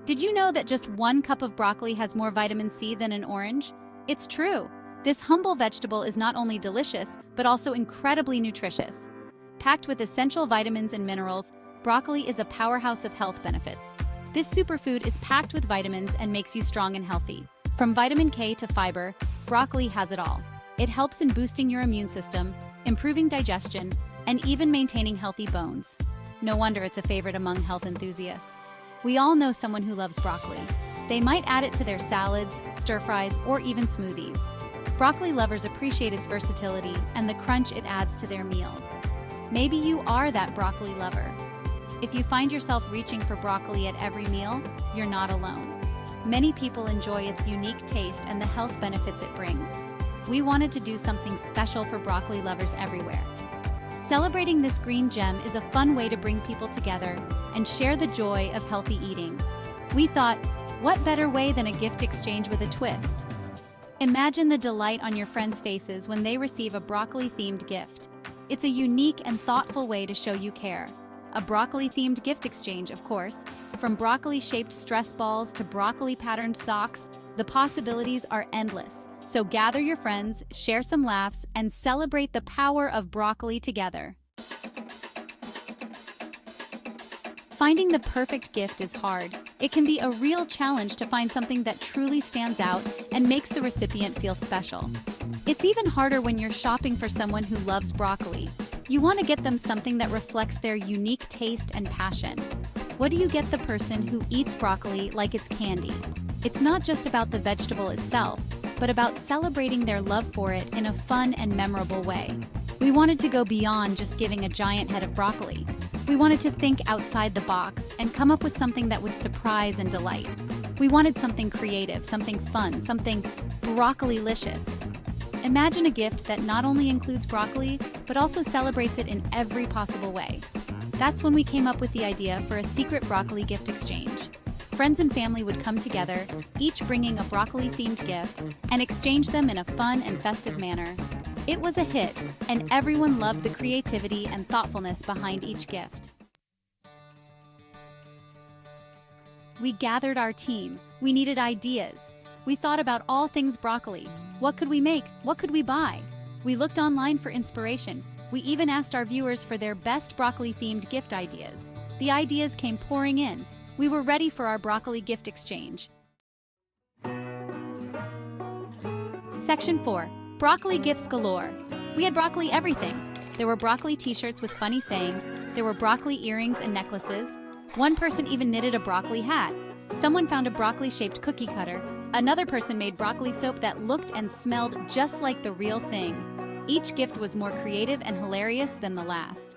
Did you know that just 1 cup of broccoli has more vitamin C than an orange? It's true. This humble vegetable is not only delicious, but also incredibly nutritious. Packed with essential vitamins and minerals, broccoli is a powerhouse of health benefits. This superfood is packed with vitamins and makes you strong and healthy. From vitamin K to fiber, broccoli has it all. It helps in boosting your immune system, improving digestion, and even maintaining healthy bones. No wonder it's a favorite among health enthusiasts. We all know someone who loves broccoli. They might add it to their salads, stir-fries, or even smoothies. Broccoli lovers appreciate its versatility and the crunch it adds to their meals. Maybe you are that broccoli lover. If you find yourself reaching for broccoli at every meal, you're not alone. Many people enjoy its unique taste and the health benefits it brings. We wanted to do something special for broccoli lovers everywhere. Celebrating this green gem is a fun way to bring people together and share the joy of healthy eating. We thought, what better way than a gift exchange with a twist? Imagine the delight on your friends' faces when they receive a broccoli-themed gift. It's a unique and thoughtful way to show you care. A broccoli-themed gift exchange, of course. From broccoli-shaped stress balls to broccoli-patterned socks, the possibilities are endless. So gather your friends, share some laughs, and celebrate the power of broccoli together. Finding the perfect gift is hard. It can be a real challenge to find something that truly stands out and makes the recipient feel special. It's even harder when you're shopping for someone who loves broccoli. You want to get them something that reflects their unique taste and passion. What do you get the person who eats broccoli like it's candy? It's not just about the vegetable itself, but about celebrating their love for it in a fun and memorable way. We wanted to go beyond just giving a giant head of broccoli. We wanted to think outside the box and come up with something that would surprise and delight. We wanted something creative, something fun, something broccoli-licious. Imagine a gift that not only includes broccoli, but also celebrates it in every possible way. That's when we came up with the idea for a secret broccoli gift exchange. Friends and family would come together, each bringing a broccoli-themed gift, and exchange them in a fun and festive manner. It was a hit, and everyone loved the creativity and thoughtfulness behind each gift. We gathered our team. We needed ideas. We thought about all things broccoli. What could we make? What could we buy? We looked online for inspiration. We even asked our viewers for their best broccoli-themed gift ideas. The ideas came pouring in. We were ready for our broccoli gift exchange. Section 4. Broccoli gifts galore. We had broccoli everything. There were broccoli t-shirts with funny sayings. There were broccoli earrings and necklaces. One person even knitted a broccoli hat. Someone found a broccoli-shaped cookie cutter. Another person made broccoli soap that looked and smelled just like the real thing. Each gift was more creative and hilarious than the last.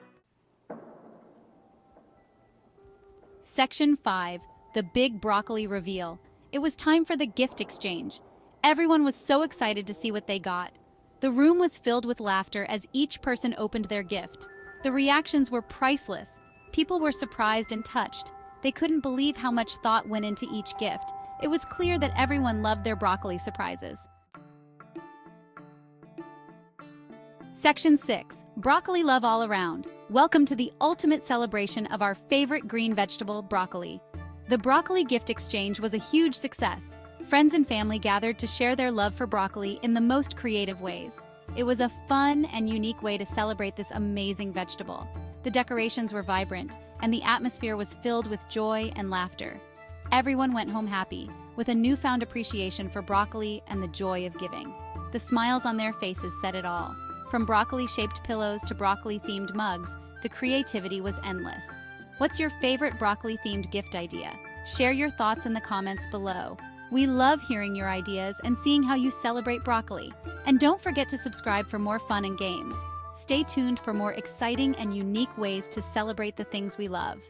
Section 5. The big broccoli reveal. It was time for the gift exchange. Everyone was so excited to see what they got. The room was filled with laughter as each person opened their gift. The reactions were priceless. People were surprised and touched. They couldn't believe how much thought went into each gift. It was clear that everyone loved their broccoli surprises. Section 6. Broccoli love all around. Welcome to the ultimate celebration of our favorite green vegetable, broccoli. The broccoli gift exchange was a huge success. Friends and family gathered to share their love for broccoli in the most creative ways. It was a fun and unique way to celebrate this amazing vegetable. The decorations were vibrant, and the atmosphere was filled with joy and laughter. Everyone went home happy, with a newfound appreciation for broccoli and the joy of giving. The smiles on their faces said it all. From broccoli-shaped pillows to broccoli-themed mugs, the creativity was endless. What's your favorite broccoli-themed gift idea? Share your thoughts in the comments below. We love hearing your ideas and seeing how you celebrate broccoli. And don't forget to subscribe for more fun and games. Stay tuned for more exciting and unique ways to celebrate the things we love.